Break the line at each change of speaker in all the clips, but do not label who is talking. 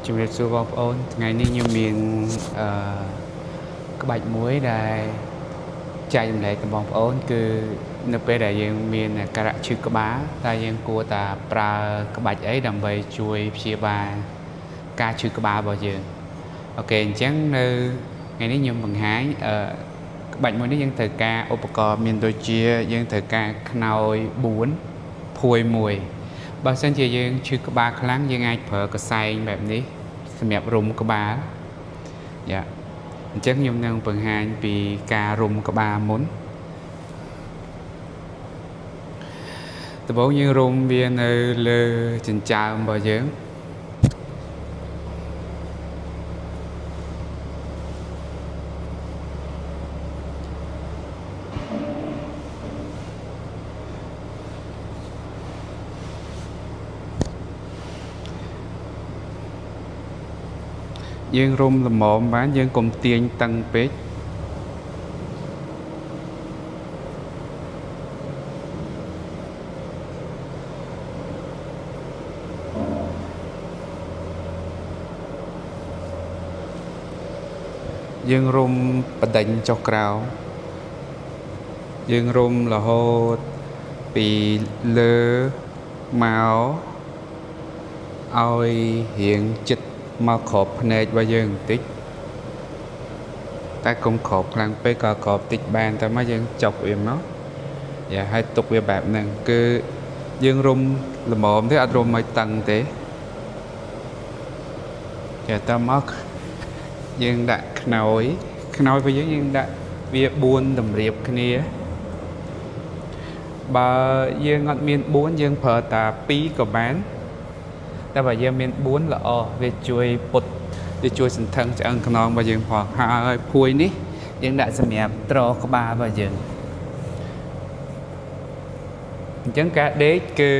ជំរាបសួរបងប្អូនថ្ងៃនេះខ្ញុំមានក្បាច់មួយដែលចែកចម្លែកទៅបងប្អូនគឺនៅពេលដែលយើងមានអាការៈឈឺក្បាលតែយើងគួរតែប្រើក្បាច់អីដើម្បីជួយព្យាបាលការឈឺក្បាលរបស់យើងអូខេអញ្ចឹងនៅថ្ងៃនេះខ្ញុំបង្ហាញក្បាច់មួយនេះយើងត្រូវការឧបករណ៍មានដូចជាយើងត្រូវការខ្នើយ4ភួយ1បើសិនជាយើងឈឺក្បាលខ្លាំងយើងអាចប្រើកសែងបែបនេះសម្រាប់រុំក្បាលយ៉ាអញ្ចឹងខ្ញុំនឹងបង្ហាញពីការរុំក្បាលមុនដំបូងយើងរុំវានៅលើចិញ្ចើមរបស់យើងយើងរុំល្មមបានយើងកុំទាញតឹងពេកយើងរុំបដិញចុះក្រោមយើងរុំរហូតពីលើមកឲ្យរៀងចិត្តមកក្របភ្នែករបស់យើងបន្តិចតែកុំក្របខ្លាំងពេកក៏ក្របតិចបានតែមកយើងចុកវាមកយ៉ាឲ្យទុកវាបែបហ្នឹងគឺយើងរុំល្មមទេអត់រុំឲ្យតឹងទេចាតមកយើងដាក់ខ្នើយរបស់យើងដាក់វា4តម្រៀបគ្នាបើយើងអត់មាន4យើងប្រើតែ2ក៏បានតែបើយើងមាន4ល្អវាជួយពុតវាជួយសន្ធឹងឆ្អឹងខ្នងរបស់យើងផងហើយភួយនេះយើងដាក់សម្រាប់ត្រក្បាលរបស់យើងអញ្ចឹងការដេកគឺ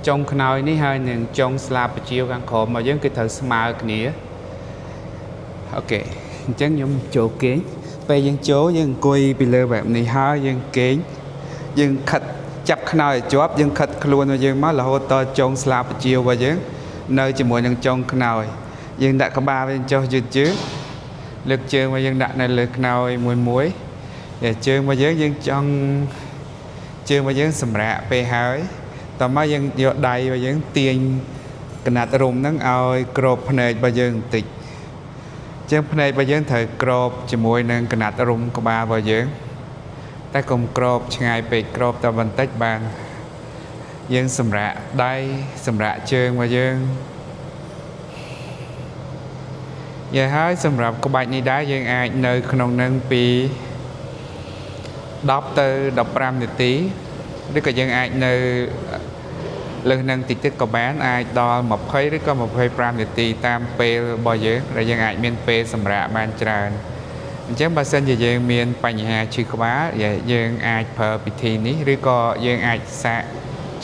ចុងខ្នើយនេះហើយនឹងចុងស្លាបបញ្ជាវខាងក្រោមរបស់យើងគឺត្រូវស្មើគ្នាអូខេអញ្ចឹងខ្ញុំចូលគេងពេលយើងចូលយើងអង្គុយពីលើបែបនេះហើយយើងគេងយើងខិតចាប់ខ្នើយឲ្យជាប់យើងខិតខ្លួនរបស់យើងមករហូតដល់ចុងស្លាបបញ្ជាវរបស់យើងនៅជាមួយនឹងចុងខ្នើយយើងដាក់ក្បាលយើងចុះយឺតលើកជើងមកយើងដាក់នៅលើខ្នើយមួយជើងរបស់យើងចង់ជើងរបស់យើងសម្រាកពេលហើយតមកយើងយកដៃរបស់យើងទាញកណាត់រុំហ្នឹងឲ្យក្របភ្នែករបស់យើងបន្តិចជើងភ្នែករបស់យើងត្រូវក្របជាមួយនឹងកណាត់រុំក្បាលរបស់យើងតែកុំក្របឆ្ងាយពេកក្របតែបន្តិចបានយើងសម្រាកដៃសម្រាកជើងរបស់យើងយ៉ាងហើយសម្រាប់ក្បាច់នេះដែរយើងអាចនៅក្នុងនឹងពី10ទៅ15នាទីឬក៏យើងអាចនៅលើសនឹងតិចក៏បានអាចដល់20ឬក៏25នាទីតាមពេលរបស់យើងដែលយើងអាចមានពេលសម្រាកបានច្រើនអញ្ចឹងបើសិនជាយើងមានបញ្ហាឈឺក្បាលយើងអាចប្រើពិធីនេះឬក៏យើងអាចសាក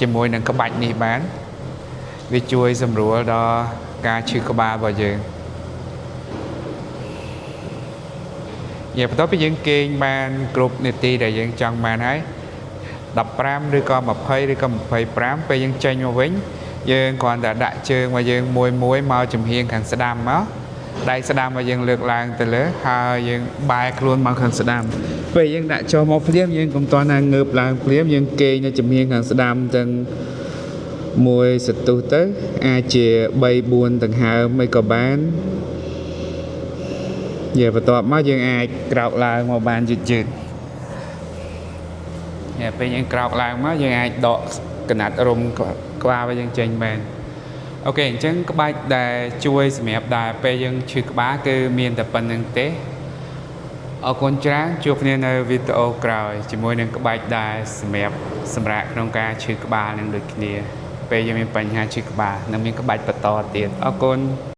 ជាមួយនឹងក្បាច់នេះបានវាជួយសម្រួលដល់ការឈឺក្បាលរបស់យើងបន្ទាប់ពីយើងគេងបានគ្រប់នាទីដែលយើងចង់បានហើយ15ឬក៏20ឬក៏25ពេលយើងចេញមកវិញយើងគ្រាន់តែដាក់ជើងរបស់យើងមួយមកចំហៀងខាងស្ដាំមកដៃស្ដាំរបស់យើងលើកឡើងទៅលើហើយយើងបែរខ្លួនមកខាងស្ដាំពេលយើងដាក់ចុះមកភ្លាមយើងកុំតណាងើបឡើងភ្លាមយើងគេងនៅចំហៀងខាងស្ដាំទាំងមួយសន្ទុះទៅអាចជា3 4ដង្ហើមមិនក៏បានបន្ទាប់មកយើងអាចក្រោកឡើងមកបានយឺតពេលយើងក្រោកឡើងមកយើងអាចដកកណាត់រុំក្បាលរបស់យើងចេញបានអូខេអញ្ចឹងក្បាច់ដែលជួយសម្រាប់ដែលពេលយើងឈឺក្បាលគឺមានតែប៉ុណ្្នឹងទេអរគុណច្រើនជួបគ្នានៅវីដេអូក្រោយជាមួយនឹងក្បាច់ដែលសម្រាប់សម្រាប់ក្នុងការឈឺក្បាលនឹងដូចគ្នាពេលយើងមានបញ្ហាឈឺក្បាលនឹងមានក្បាច់បន្តទៀតអរគុណ